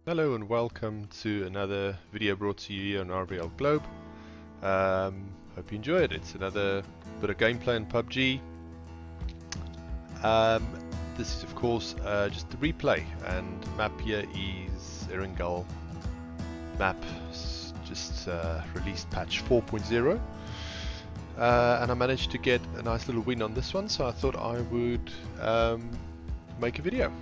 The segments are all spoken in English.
Hello and welcome to another video brought to you here on RVL Globe. Hope you enjoy it. It's another bit of gameplay in PUBG. This is of course just a replay, and map here is Erangel map, just released patch 4.0. And I managed to get a nice little win on this one, so I thought I would make a video.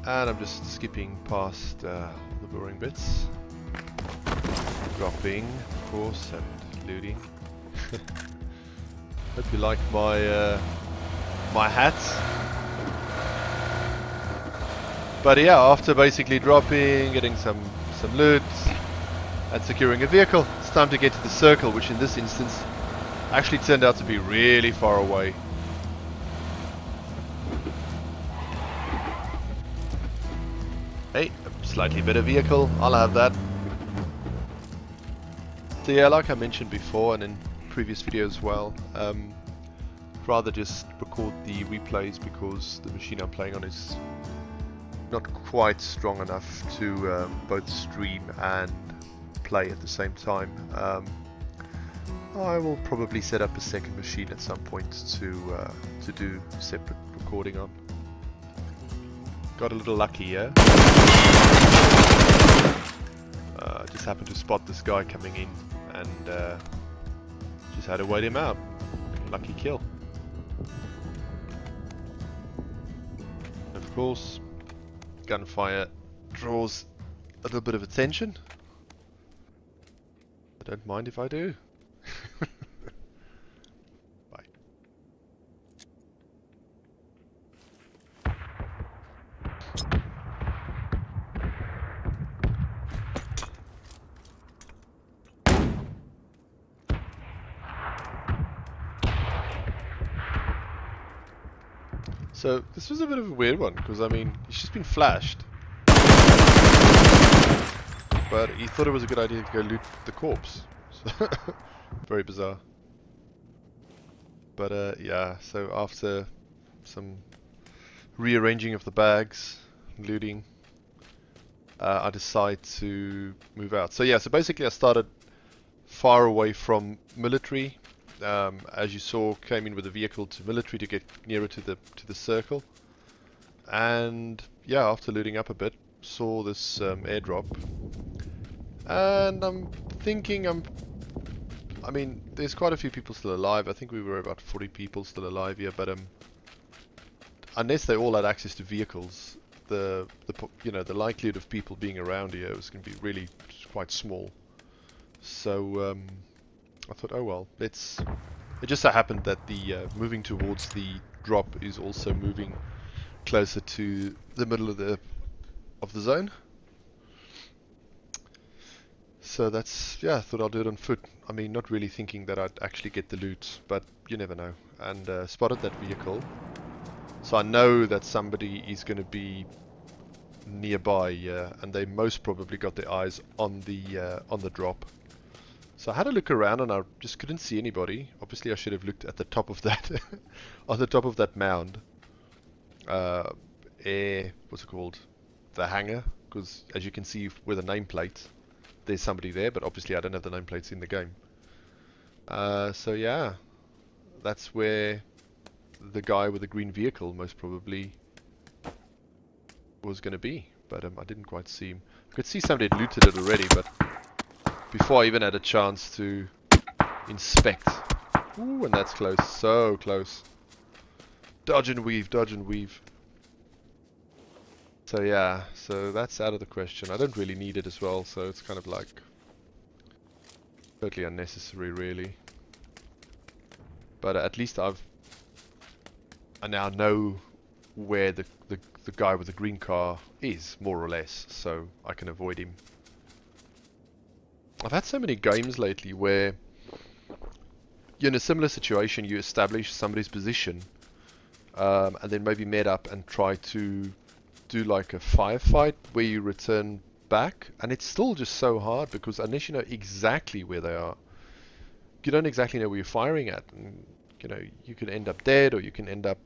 And I'm just skipping past the boring bits. Dropping, of course, and looting. Hope you like my my hat. But yeah, after basically dropping, getting some loot, and securing a vehicle, it's time to get to the circle, which in this instance actually turned out to be really far away. Hey, a slightly better vehicle, I'll have that. So yeah, like I mentioned before and in previous videos as well, rather just record the replays because the machine I'm playing on is not quite strong enough to both stream and play at the same time. I will probably set up a second machine at some point to do separate recording on. Got a little lucky here. Just happened to spot this guy coming in and just had to wait him out. Lucky kill. Of course, gunfire draws a little bit of attention. I don't mind if I do. Bye. So this was a bit of a weird one because I mean he's just been flashed, but he thought it was a good idea to go loot the corpse. So very bizarre. But yeah, so after some rearranging of the bags, looting, I decide to move out. So yeah, so basically I started far away from military. As you saw, came in with a vehicle to military to get nearer to the circle, and yeah, after looting up a bit, saw this airdrop, and I'm thinking I mean, there's quite a few people still alive. I think we were about 40 people still alive here, but unless they all had access to vehicles, the likelihood of people being around here was going to be really quite small. So I thought, oh well, it just so happened that the moving towards the drop is also moving closer to the middle of the zone. So that's, yeah, I thought I'll do it on foot. I mean, not really thinking that I'd actually get the loot, but you never know. And spotted that vehicle, so I know that somebody is going to be nearby, and they most probably got their eyes on the drop. So I had a look around and I just couldn't see anybody. Obviously I should have looked at the top of that on the top of that mound. What's it called? The hangar, because as you can see with the nameplate, there's somebody there, but obviously I don't have the nameplates in the game. So yeah, that's where the guy with the green vehicle most probably was going to be, but I didn't quite see him. I could see somebody had looted it already, but before I even had a chance to inspect. Ooh, and that's close, so close. Dodge and weave, dodge and weave. So yeah, so that's out of the question. I don't really need it as well, so it's kind of like totally unnecessary really. But at least I now know where the guy with the green car is, more or less, so I can avoid him. I've had so many games lately where you're in a similar situation, you establish somebody's position, and then maybe met up and try to do like a firefight where you return back, and it's still just so hard because unless you know exactly where they are, you don't exactly know where you're firing at, and you know, you can end up dead or you can end up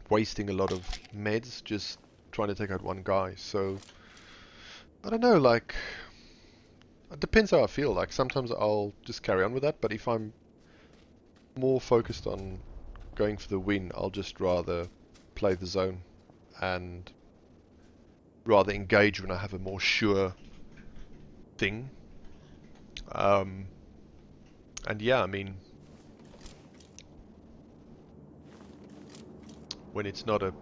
wasting a lot of meds just trying to take out one guy. So I don't know, like, it depends how I feel. Like, sometimes I'll just carry on with that, but if I'm more focused on going for the win, I'll just rather play the zone and rather engage when I have a more sure thing. And yeah, I mean, when it's not a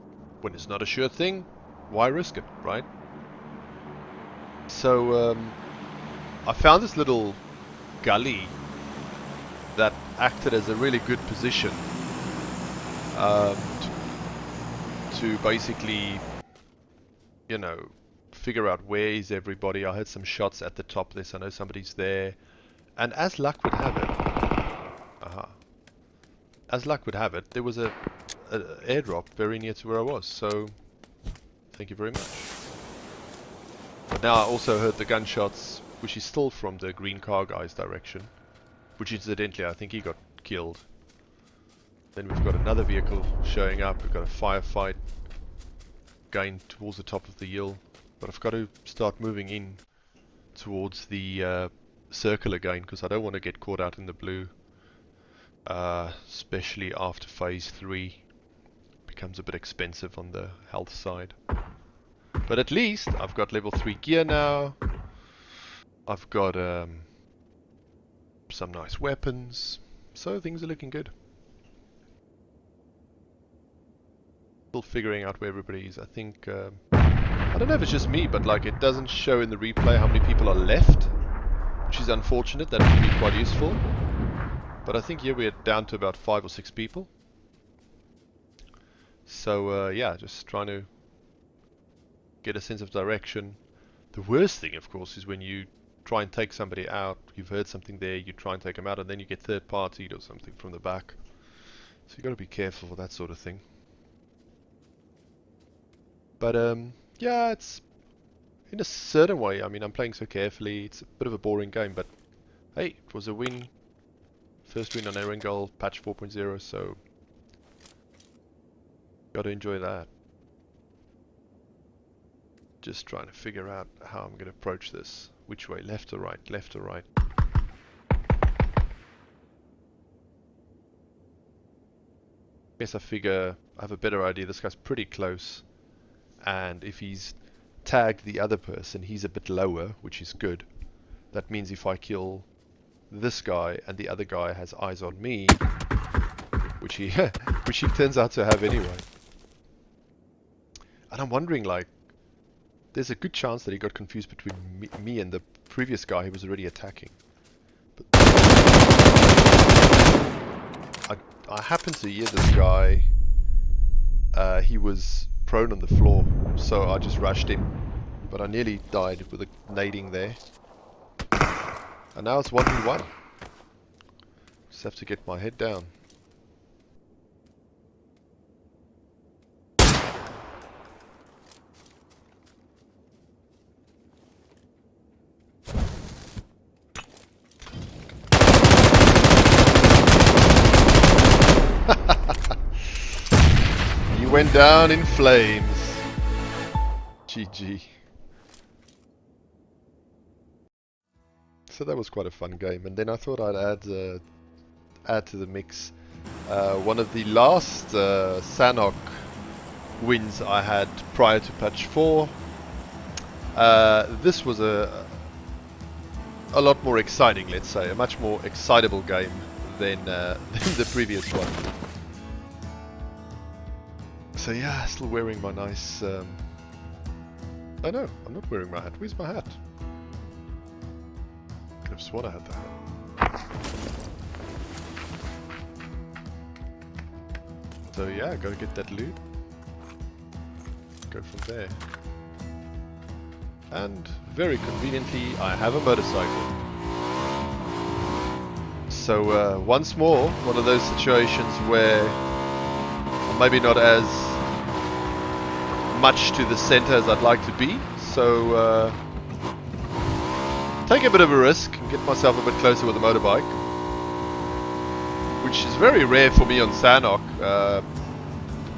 sure thing, why risk it, right? So I found this little gully that acted as a really good position to basically, you know, figure out where is everybody. I heard some shots at the top there, so I know somebody's there. And as luck would have it, as luck would have it, there was a airdrop very near to where I was. So thank you very much. But now I also heard the gunshots, which is still from the green car guy's direction, which incidentally I think he got killed. Then we've got another vehicle showing up. We've got a firefight going towards the top of the hill, but I've got to start moving in towards the circle again, because I don't want to get caught out in the blue, especially after phase 3 becomes a bit expensive on the health side. But at least I've got level 3 gear now. I've got some nice weapons, so things are looking good. Still figuring out where everybody is. I think I don't know if it's just me, but like, it doesn't show in the replay how many people are left, which is unfortunate. That would be quite useful. But I think here we're down to about 5 or 6 people. So yeah, just trying to get a sense of direction. The worst thing, of course, is when you try and take somebody out. You've heard something there, you try and take them out, and then you get third partied or something from the back. So you got to be careful for that sort of thing. But yeah, it's in a certain way. I mean, I'm playing so carefully. It's a bit of a boring game, but hey, it was a win. First win on Erangel, patch 4.0, so got to enjoy that. Just trying to figure out how I'm going to approach this. Which way, left or right, left or right. Guess I figure I have a better idea. This guy's pretty close, and if he's tagged the other person, he's a bit lower, which is good. That means if I kill this guy and the other guy has eyes on me, which he turns out to have anyway. And I'm wondering, like, there's a good chance that he got confused between me and the previous guy who was already attacking. But I happened to hear this guy. He was prone on the floor, so I just rushed him. But I nearly died with a nading there. And now it's 1v1. Just have to get my head down. You went down in flames. GG. So that was quite a fun game, and then I thought I'd add to the mix one of the last Sanhok wins I had prior to patch 4. This was a lot more exciting, let's say, a much more excitable game than the previous one. So yeah, still wearing my nice... oh no, I'm not wearing my hat. Where's my hat? I could have sworn I had the hat. So yeah, gotta get that loot. Go from there. And very conveniently, I have a motorcycle. So once more, one of those situations where I'm maybe not as much to the center as I'd like to be. So take a bit of a risk and get myself a bit closer with a motorbike, which is very rare for me on Sanhok.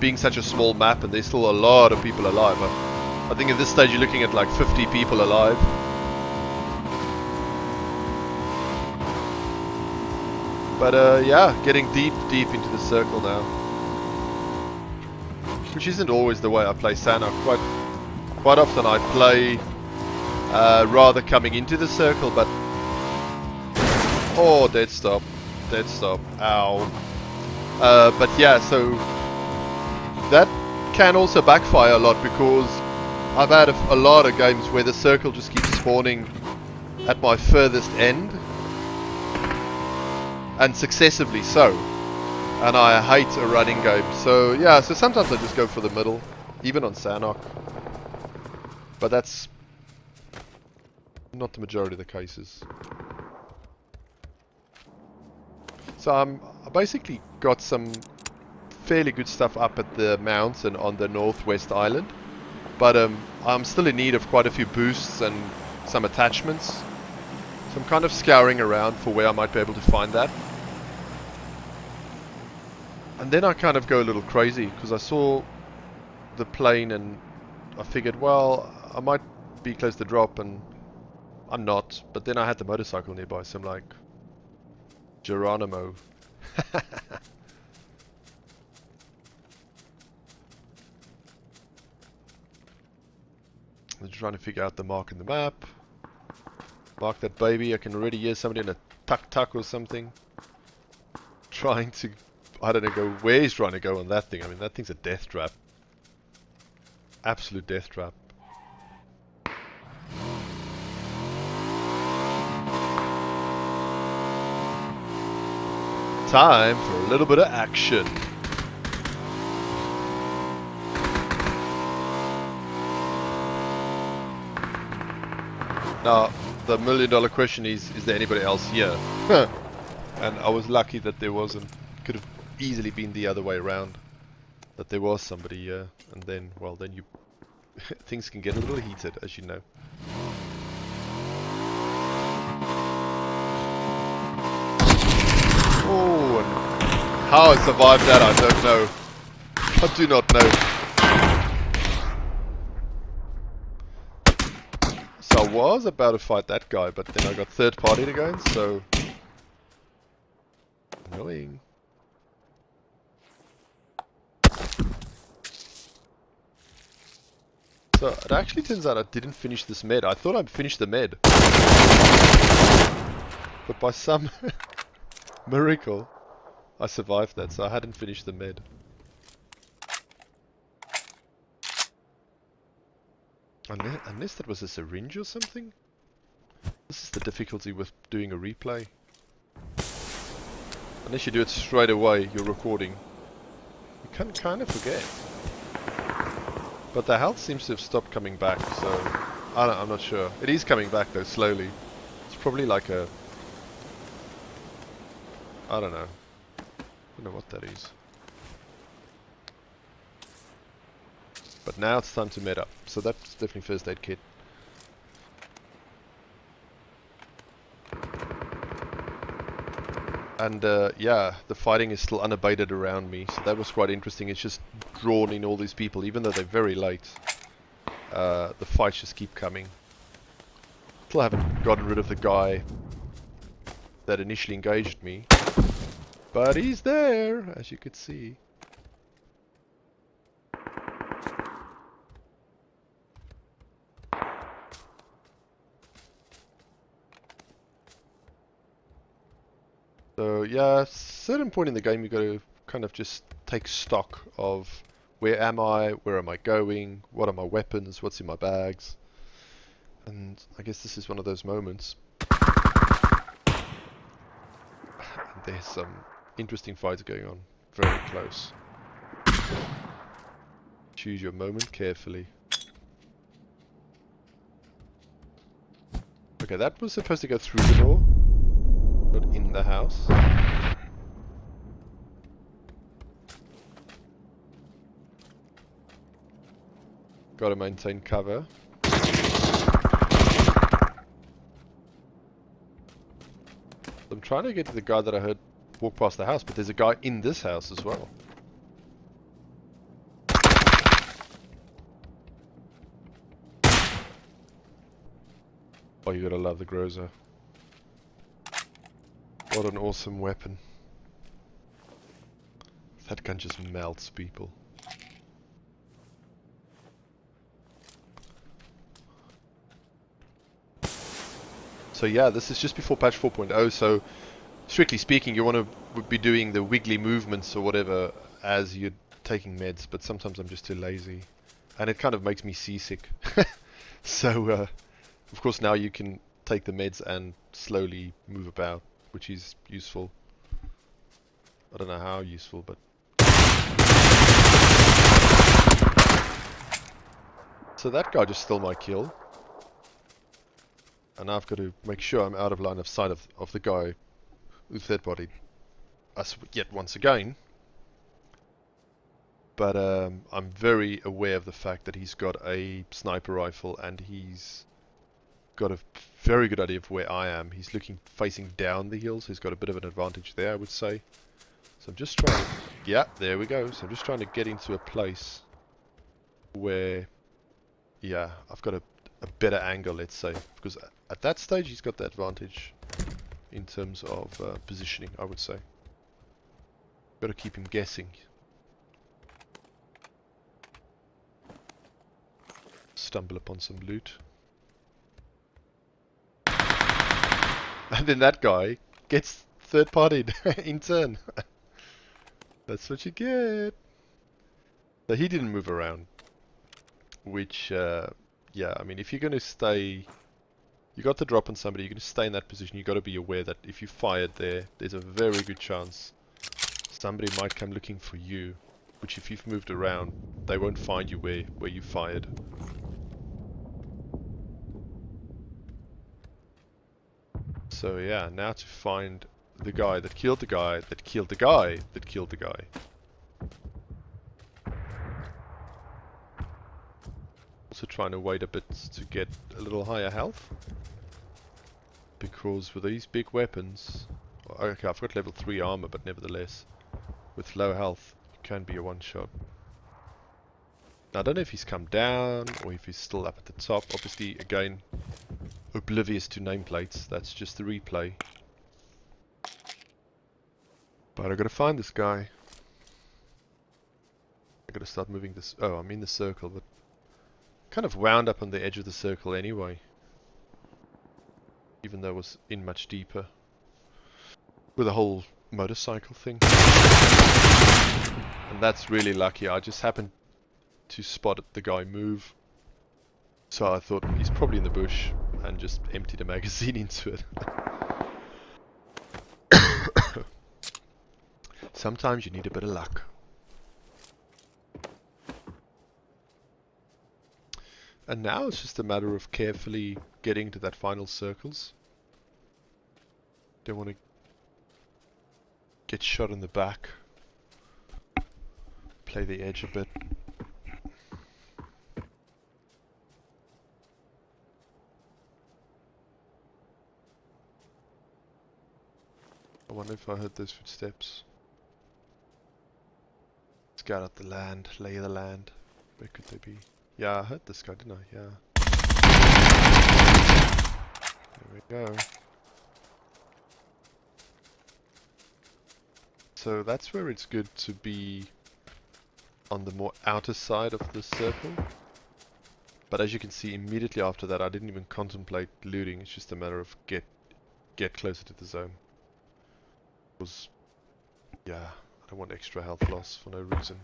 being such a small map and there's still a lot of people alive. I think at this stage you're looking at like 50 people alive. But yeah, getting deep into the circle now. Which isn't always the way I play Sanhok. Quite often I play rather coming into the circle, but... Oh, dead stop. Ow. But yeah, so that can also backfire a lot, because I've had a lot of games where the circle just keeps spawning at my furthest end, and successively so, and I hate a running game. So yeah, so sometimes I just go for the middle, even on Sanhok, but that's not the majority of the cases. So I basically got some fairly good stuff up at the mountain on the northwest island, but I'm still in need of quite a few boosts and some attachments. So I'm kind of scouring around for where I might be able to find that. And then I kind of go a little crazy, because I saw the plane and I figured, well, I might be close to drop, and I'm not. But then I had the motorcycle nearby, so I'm like, Geronimo. I'm trying to figure out the mark in the map. Mark that baby. I can already hear somebody in a tuk-tuk or something. Trying to, I don't know, go where he's trying to go on that thing. I mean, that thing's a death trap. Absolute death trap. Time for a little bit of action. Now, the $1 million question is there anybody else here? And I was lucky that there wasn't. Could have easily been the other way around. That there was somebody here, and then, well, then you... things can get a little heated, as you know. Oh, and how I survived that, I don't know. I do not know. So I was about to fight that guy, but then I got third party again, so... Annoying. So it actually turns out I didn't finish this med. I thought I'd finished the med. But by some miracle, I survived that, so I hadn't finished the med. Unless that was a syringe or something? This is the difficulty with doing a replay. Unless you do it straight away, you're recording. You can kind of forget. But the health seems to have stopped coming back, so... I'm not sure. It is coming back though, slowly. It's probably like a... I don't know. I don't know what that is. But now it's time to med up. So that's definitely first aid kit. And yeah, the fighting is still unabated around me, so that was quite interesting. It's just drawn in all these people, even though they're very late. The fights just keep coming. Still haven't gotten rid of the guy that initially engaged me, but he's there, as you could see. So yeah, at a certain point in the game you got to kind of just take stock of where am I going, what are my weapons, what's in my bags, and I guess this is one of those moments. There's some interesting fights going on, very close. Choose your moment carefully. Okay, that was supposed to go through the door. Not in the house. Gotta maintain cover. I'm trying to get to the guy that I heard walk past the house, but there's a guy in this house as well. Oh, you gotta love the Groza. What an awesome weapon. That gun just melts people. So yeah, this is just before patch 4.0, so strictly speaking, you want to be doing the wiggly movements or whatever as you're taking meds, but sometimes I'm just too lazy. And it kind of makes me seasick. So, of course, now you can take the meds and slowly move about, which is useful. I don't know how useful, but... So that guy just stole my kill. And I've got to make sure I'm out of line of sight of the guy who third-partied us yet once again. But I'm very aware of the fact that he's got a sniper rifle and he's got a very good idea of where I am. He's looking facing down the hills. He's got a bit of an advantage there, I would say. So I'm just trying to... Yeah, there we go. So I'm just trying to get into a place where... Yeah, I've got a better angle, let's say. Because at that stage, he's got the advantage in terms of positioning, I would say. Got to keep him guessing. Stumble upon some loot. And then that guy gets third-partied in turn. That's what you get. So he didn't move around. Which, yeah, I mean, if you're going to stay... You got the drop on somebody, you're going to stay in that position. You've got to be aware that if you fired there, there's a very good chance somebody might come looking for you. Which if you've moved around, they won't find you where you fired. So yeah, now to find the guy that killed the guy that killed the guy that killed the guy. Also trying to wait a bit to get a little higher health. Because with these big weapons... Okay, I've got level 3 armor, but nevertheless, with low health, it can be a one-shot. Now I don't know if he's come down, or if he's still up at the top. Obviously, again, oblivious to nameplates. That's just the replay. But I gotta find this guy. I gotta start moving this... Oh, I'm in the circle, but... Kind of wound up on the edge of the circle anyway. Even though it was in much deeper. With the whole motorcycle thing. And that's really lucky. I just happened to spot the guy move. So I thought he's probably in the bush and just emptied a magazine into it. Sometimes you need a bit of luck. And now it's just a matter of carefully getting to that final circles. Don't want to get shot in the back. Play the edge a bit. I wonder if I heard those footsteps. Scout out the land, lay the land. Where could they be? Yeah, I heard this guy, didn't I? Yeah. There we go. So that's where it's good to be on the more outer side of the circle. But as you can see, immediately after that, I didn't even contemplate looting. It's just a matter of get closer to the zone. Because, yeah, I don't want extra health loss for no reason.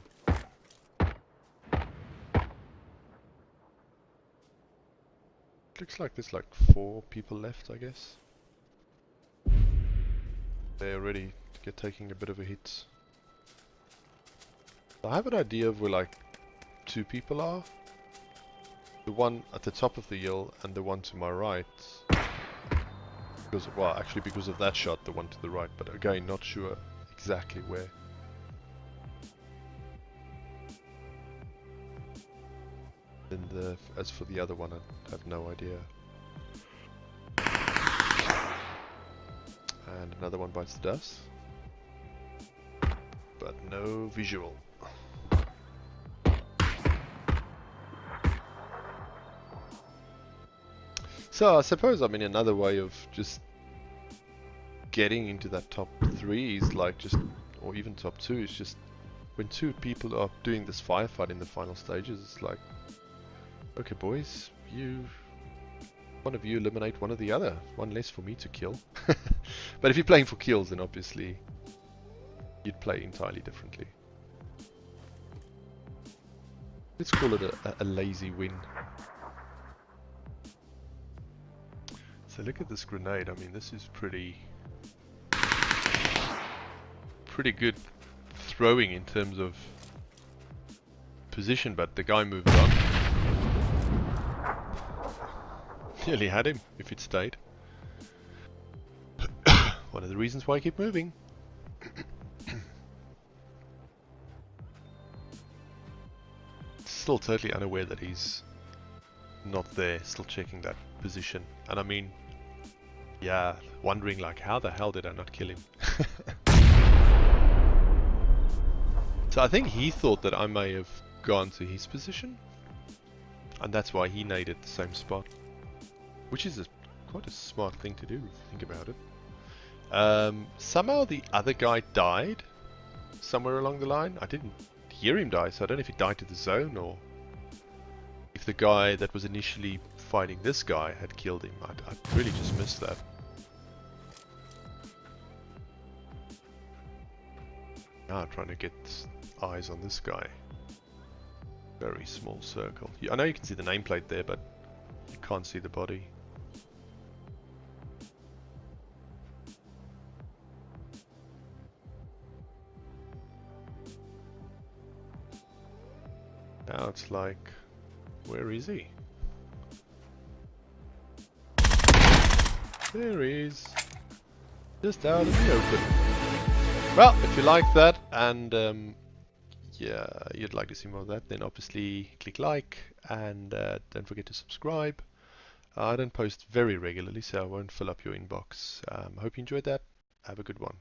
Looks like there's like 4 people left, I guess. They're ready to get taking a bit of a hit. I have an idea of where like 2 people are. The one at the top of the hill and the one to my right. Because, well, actually because of that shot, the one to the right, but again, not sure exactly where. And as for the other one, I have no idea. And another one bites the dust. But no visual. So I suppose, I mean, another way of just getting into that top 3 is like just, or even top 2 is just when 2 people are doing this firefight in the final stages, it's like, okay boys, one of you eliminate one of the other. One less for me to kill. But if you're playing for kills, then obviously you'd play entirely differently. Let's call it a lazy win. So look at this grenade. I mean, this is pretty good throwing in terms of position, but the guy moved on. Nearly had him if it stayed. One of the reasons why I keep moving. Still totally unaware that he's not there, still checking that position. And I mean, yeah, wondering like, how the hell did I not kill him? So I think he thought that I may have gone to his position, and that's why he naded the same spot, which is quite a smart thing to do if you think about it. Somehow the other guy died somewhere along the line. I didn't hear him die, so I don't know if he died to the zone or if the guy that was initially fighting this guy had killed him. I really just missed that. Now trying to get eyes on this guy. Very small circle. I know you can see the nameplate there, but you can't see the body. Now it's like, where is he? There he is. Just out in the open. Well, if you like that and yeah, you'd like to see more of that, then obviously click like and don't forget to subscribe. I don't post very regularly, so I won't fill up your inbox. Hope you enjoyed that. Have a good one.